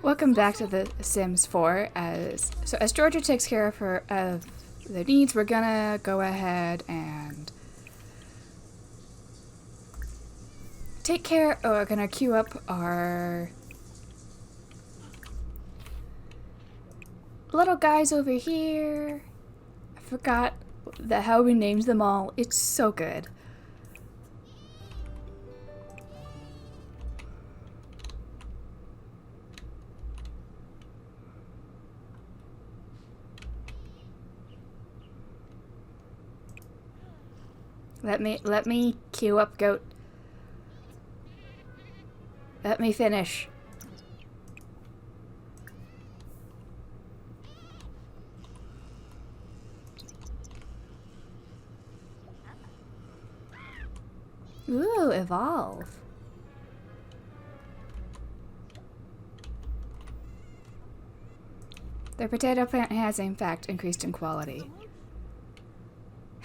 Welcome back to The Sims 4. As Georgia takes care of their needs, we're gonna go ahead and we're gonna queue up our little guys over here. I forgot how we named them all. It's so good. Let me queue up goat. Let me finish. Ooh, evolve. The potato plant has, in fact, increased in quality.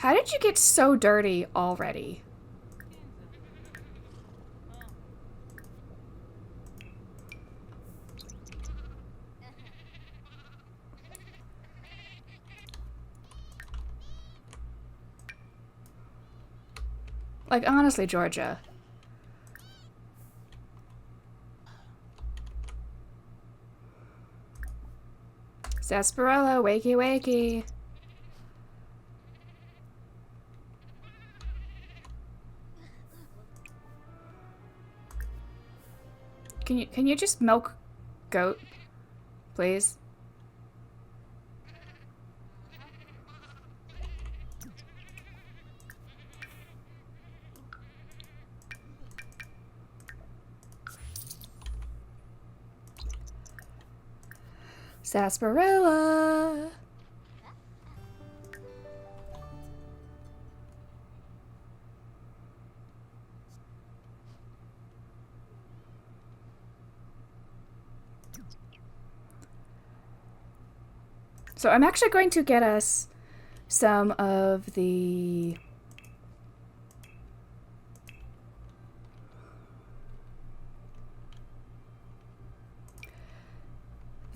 How did you get so dirty already? Like, honestly, Georgia. Sarsaparilla, wakey wakey. Can you just milk goat, please? Sarsaparilla. So I'm actually going to get us some of the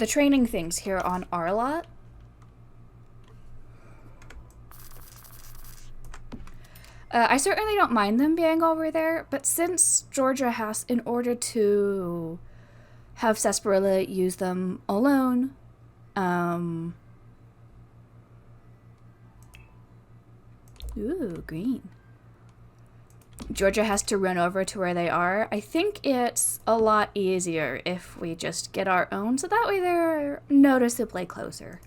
training things here on our lot. I certainly don't mind them being over there, but since Georgia has, in order to have Sarsaparilla use them alone, ooh, green. Georgia has to run over to where they are. I think it's a lot easier if we just get our own, so that way they're noticeably closer.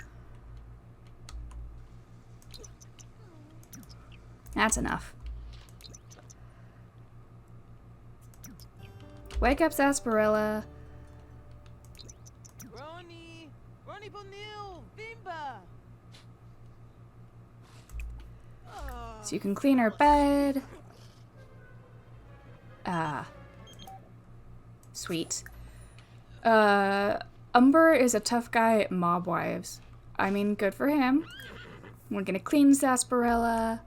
That's enough. Wake up, Sarsaparilla. Ronnie Bonil, Bimba. So you can clean her bed. Sweet. Umber is a tough guy at mob wives. I mean, good for him. We're gonna clean Sarsaparilla.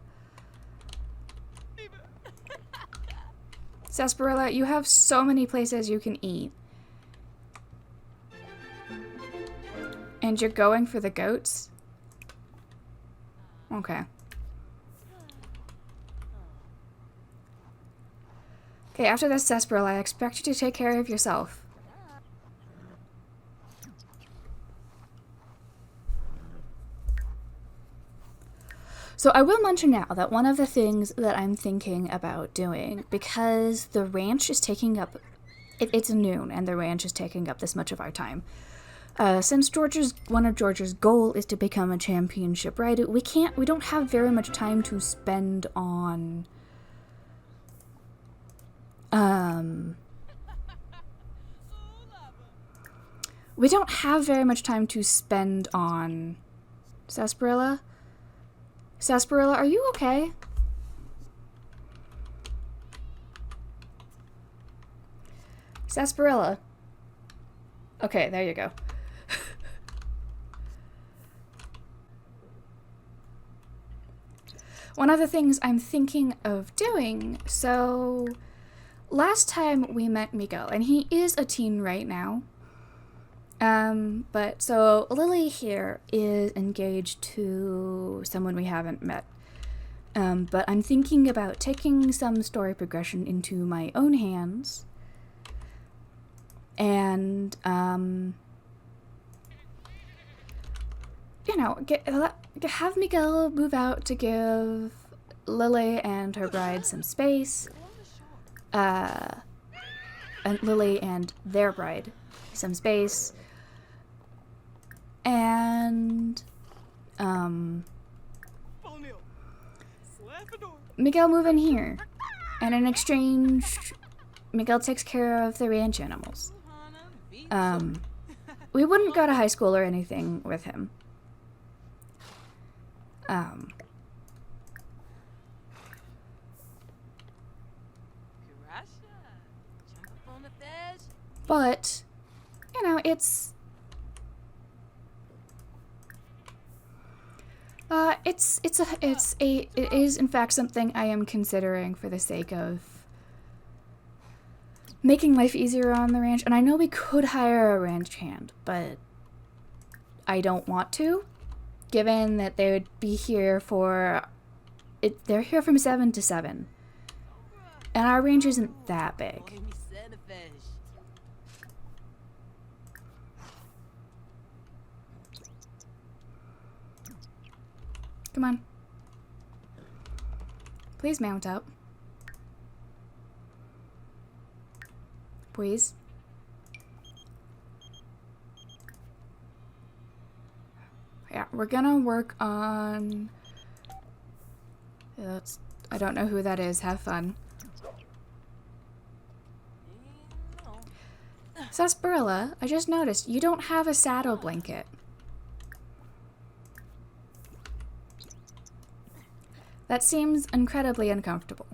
Sarsaparilla, you have so many places you can eat. And you're going for the goats? Okay. Okay, after this, Sarsaparilla, I expect you to take care of yourself. So I will mention now that one of the things that I'm thinking about doing, because the ranch is taking up, it's noon and the ranch is taking up this much of our time. Since one of Georgia's goal is to become a championship rider, we don't have very much time to spend on, we don't have very much time to spend on Sarsaparilla. Sarsaparilla, are you okay? Sarsaparilla. Okay, there you go. One of the things I'm thinking of doing, last time we met Miguel, and he is a teen right now, But so Lily here is engaged to someone we haven't met. But I'm thinking about taking some story progression into my own hands and, have Miguel move out to give Lily and her bride some space. And Lily and their bride some space. And, Miguel move in here. And in exchange, Miguel takes care of the ranch animals. We wouldn't go to high school or anything with him. But, it's... it is in fact something I am considering for the sake of making life easier on the ranch. And I know we could hire a ranch hand, but I don't want to, given that they would be here they're here from 7 to 7. And our range isn't that big. Come on. Please mount up. Please. Yeah, we're gonna work on... I don't know who that is. Have fun. Sarsaparilla, I just noticed you don't have a saddle blanket. That seems incredibly uncomfortable.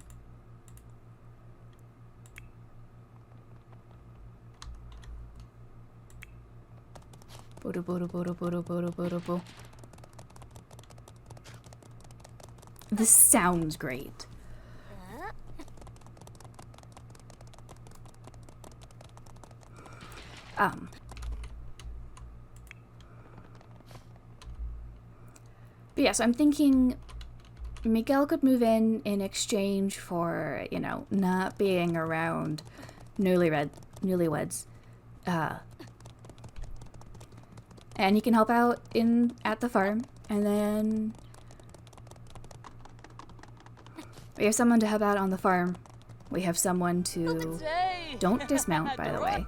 This sounds great. But yeah, so I'm thinking Miguel could move in exchange for, not being around newlyweds. And he can help out at the farm, and then we have someone to help out on the farm. We have someone to... Don't dismount, by the way.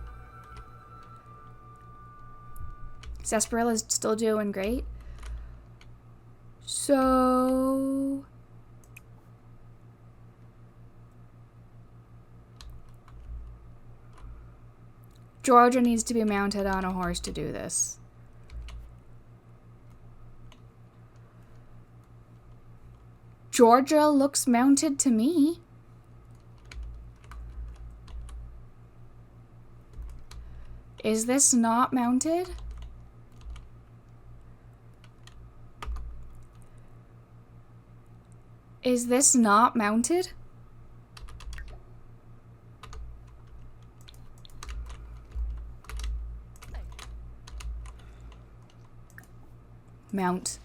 Sarsparilla's still doing great. So... Georgia needs to be mounted on a horse to do this. Georgia looks mounted to me. Is this not mounted? Is this not mounted? Mount.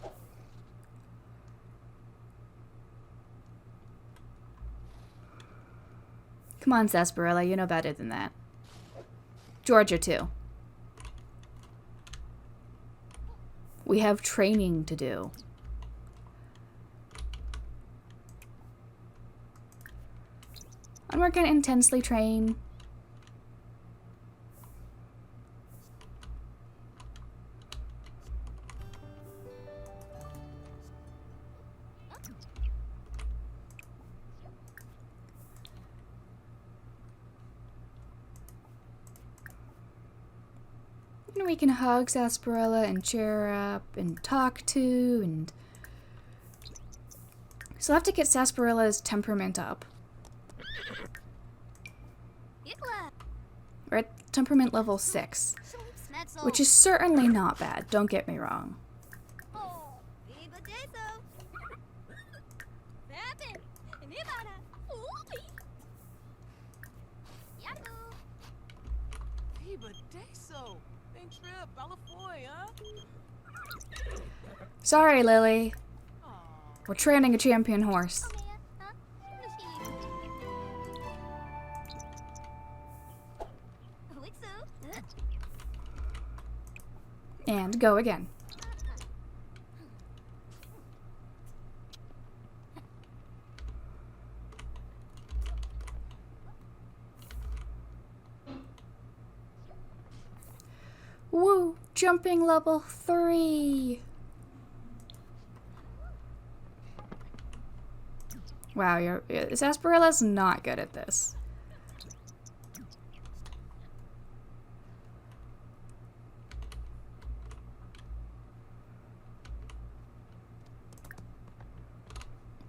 Come on, Sarsaparilla, you know better than that. Georgia, too. We have training to do. And we're gonna intensely train. And we can hug Sarsaparilla and cheer her up and talk to, and so I'll have to get Sarsparilla's temperament up. We're at temperament level 6, which is certainly not bad, don't get me wrong. Main trip, Balafoy, huh? Sorry, Lily. Aw. We're training a champion horse. And go again. Woo! Jumping level 3! Wow, Sasparilla's not good at this.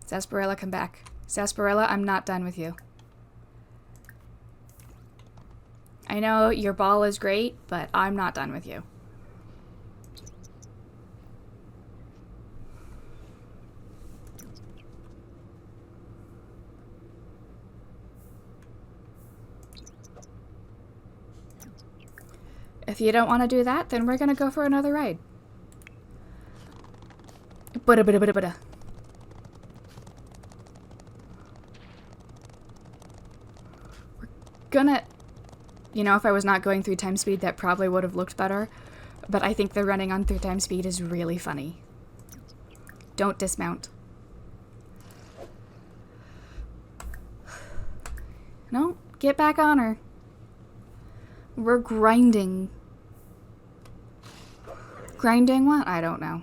Sarsaparilla, come back. Sarsaparilla, I'm not done with you. I know your ball is great, but I'm not done with you. If you don't want to do that, then we're gonna go for another ride. Bada bada bada bada. We're gonna... You know, if I was not going 3 times speed, that probably would have looked better. But I think the running on 3 times speed is really funny. Don't dismount. No, get back on her. We're grinding. Grinding what? I don't know.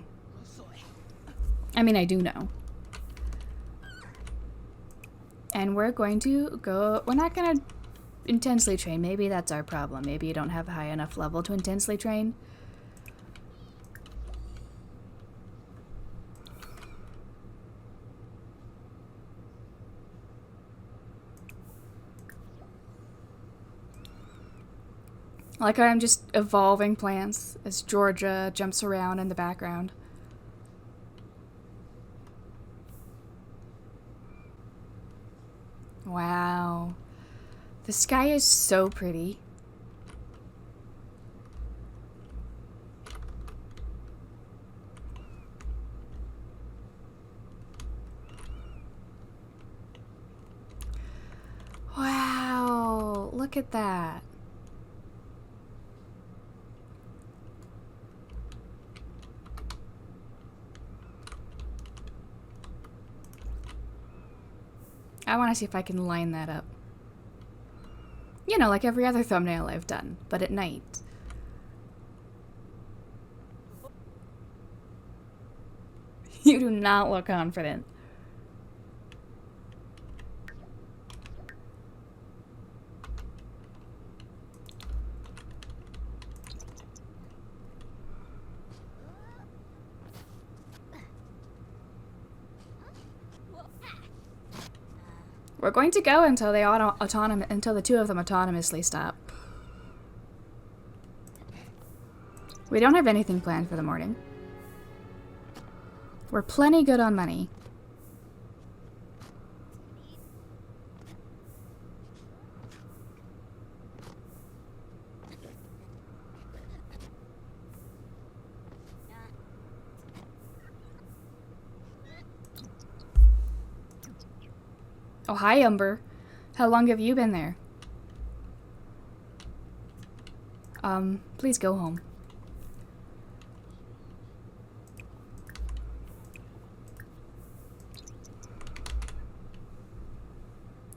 I mean, I do know. And we're going to go... We're not going to intensely train. Maybe that's our problem. Maybe you don't have a high enough level to intensely train. Like I'm just evolving plants as Georgia jumps around in the background. Wow. The sky is so pretty. Wow, look at that. I want to see if I can line that up. You know, like every other thumbnail I've done, but at night. You do not look confident. We're going to go until they until the 2 of them autonomously stop. We don't have anything planned for the morning. We're plenty good on money. Oh, hi, Umber. How long have you been there? Please go home.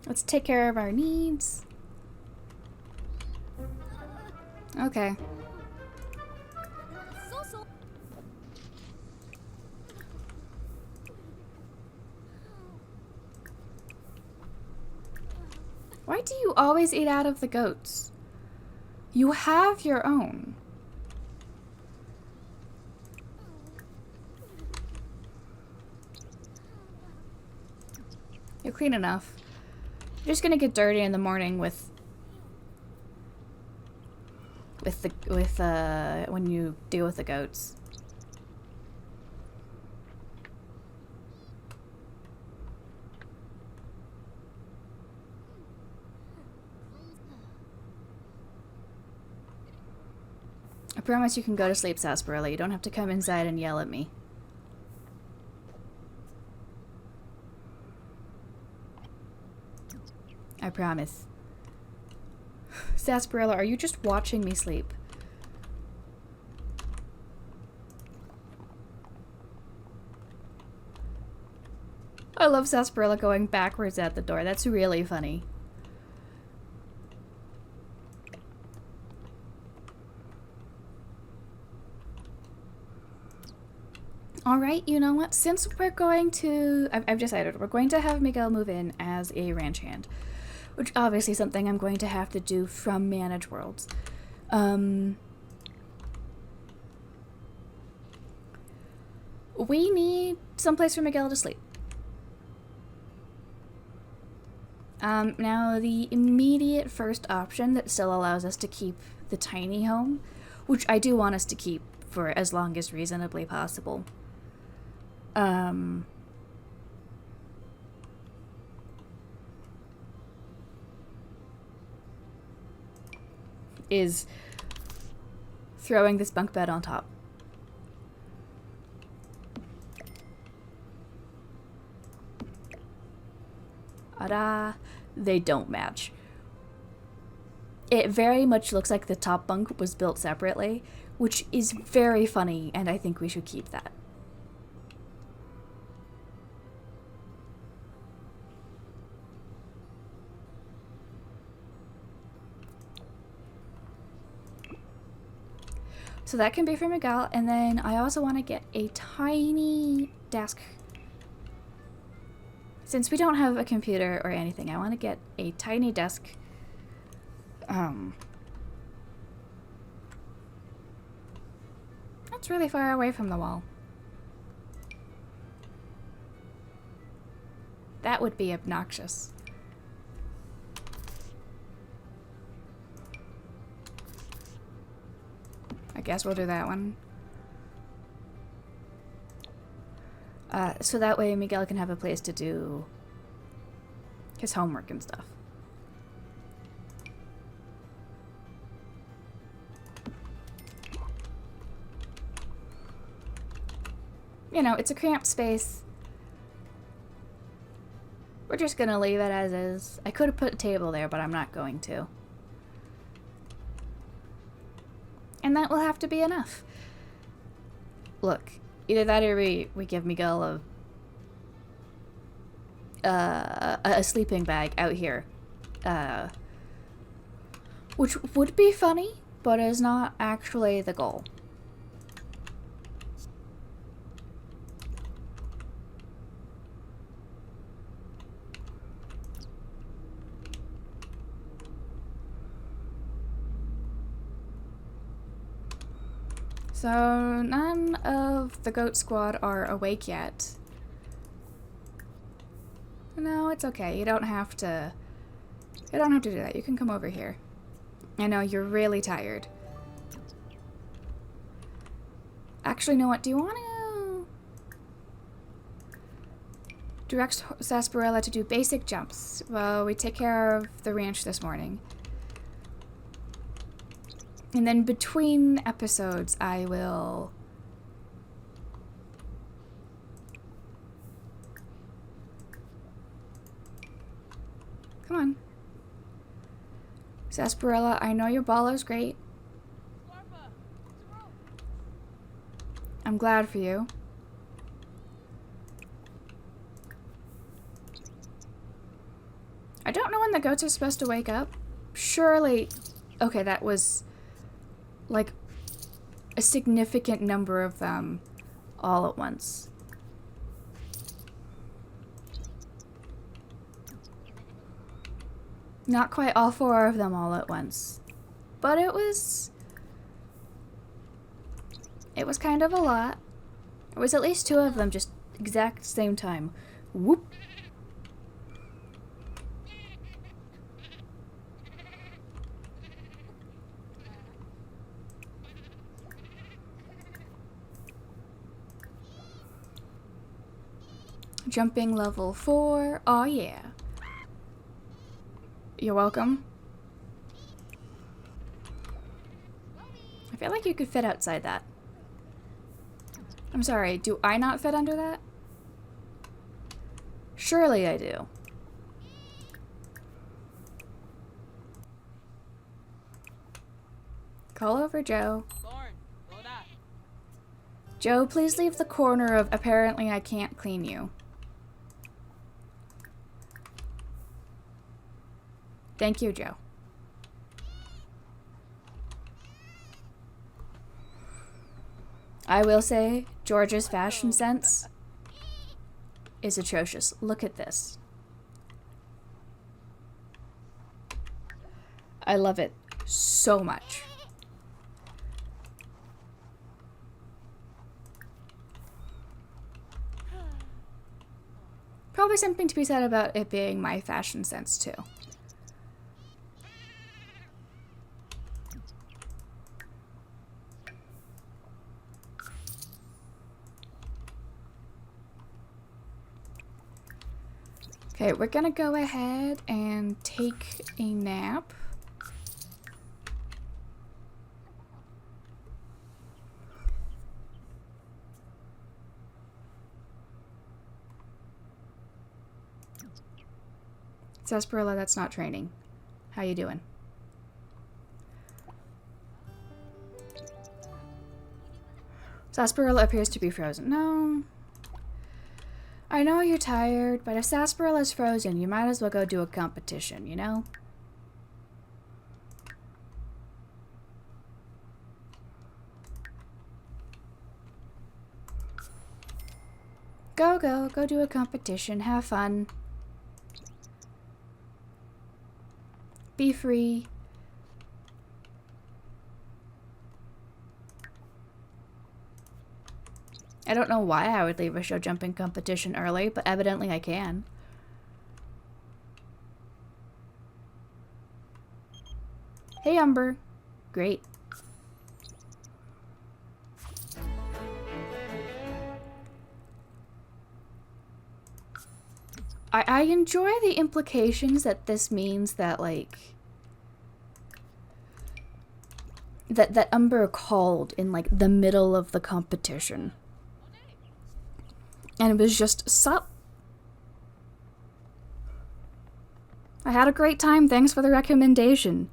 Let's take care of our needs. Okay. Why do you always eat out of the goats? You have your own. You're clean enough. You're just gonna get dirty in the morning with when you deal with the goats. I promise you can go to sleep, Sarsaparilla. You don't have to come inside and yell at me. I promise. Sarsaparilla, are you just watching me sleep? I love Sarsaparilla going backwards at the door. That's really funny. Alright, you know what? Since we're going to... I've decided we're going to have Miguel move in as a ranch hand. Which obviously is something I'm going to have to do from Manage Worlds. We need someplace for Miguel to sleep. Now, the immediate first option that still allows us to keep the tiny home, which I do want us to keep for as long as reasonably possible, is throwing this bunk bed on top. Ta-da! They don't match. It very much looks like the top bunk was built separately, which is very funny, and I think we should keep that. So that can be for Miguel, and then I also want to get a tiny desk. Since we don't have a computer or anything, I want to get a tiny desk. That's really far away from the wall. That would be obnoxious. I guess we'll do that one. So that way Miguel can have a place to do his homework and stuff. You know, it's a cramped space. We're just gonna leave it as is. I could have put a table there, but I'm not going to. And that will have to be enough. Look, either that or we give Miguel a sleeping bag out here. Which would be funny, but is not actually the goal. So none of the goat squad are awake yet. No, it's okay. You don't have to do that. You can come over here. I know you're really tired. Actually, you know what? Do you want to direct Sarsaparilla to do basic jumps? Well, we take care of the ranch this morning. And then between episodes, I will... Come on. Sarsaparilla, I know your baller's great. I'm glad for you. I don't know when the goats are supposed to wake up. Surely... Okay, that was... like a significant number of them all at once. Not quite all 4 of them all at once, but it was kind of a lot. It was at least 2 of them just exact same time. Whoop. Jumping level 4. Oh yeah. You're welcome. feel like you could fit outside that. I'm sorry, do I not fit under that? Surely I do. Call over Joe. Born. Go that. Joe, please leave the corner of apparently I can't clean you. Thank you, Joe. I will say, George's fashion sense is atrocious. Look at this. I love it so much. Probably something to be said about it being my fashion sense, too. Okay, we're gonna go ahead and take a nap. Sarsaparilla, that's not training. How you doing? Sarsaparilla appears to be frozen. No. I know you're tired, but if Sarsaparilla's frozen, you might as well go do a competition, you know? Go do a competition, have fun. Be free. I don't know why I would leave a show jumping competition early, but evidently I can. Hey, Umber. Great. I enjoy the implications that this means that, like, that Umber called in, like, the middle of the competition. And it was just, sup? I had a great time, thanks for the recommendation.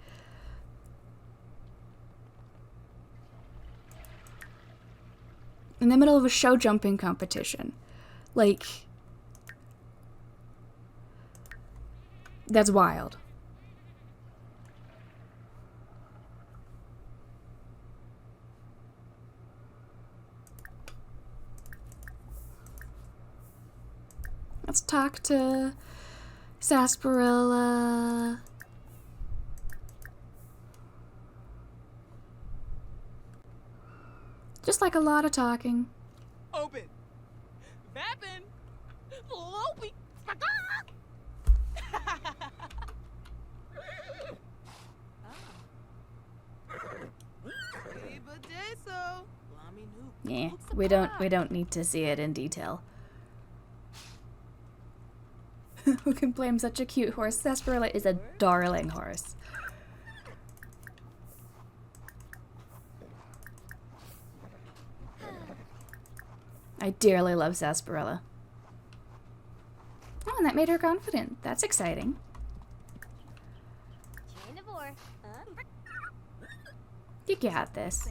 In the middle of a show jumping competition. Like, that's wild. Let's talk to Sarsaparilla. Just like a lot of talking. Open. Vappin. Lopey. Yeah, we don't need to see it in detail. Who can blame such a cute horse? Sarsaparilla is a darling horse. I dearly love Sarsaparilla. Oh, and that made her confident. That's exciting. You got this.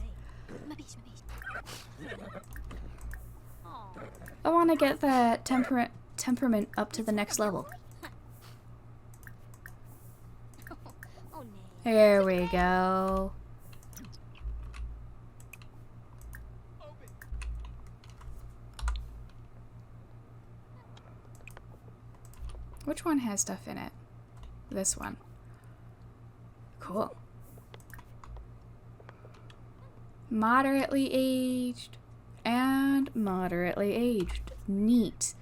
I want to get that temperament up to the next level. There we go. Which one has stuff in it? This one. Cool. Moderately aged and moderately aged. Neat.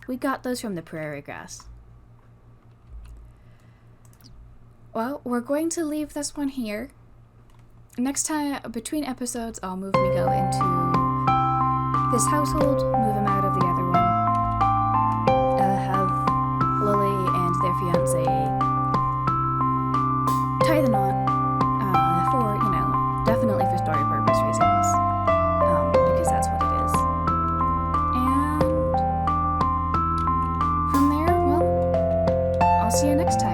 We got those from the prairie grass. Well, we're going to leave this one here. Next time, between episodes, I'll move Miguel into this household, move him out of the other one, have Lily and their fiance tie the knot, for, you know, definitely for story purpose see you next time.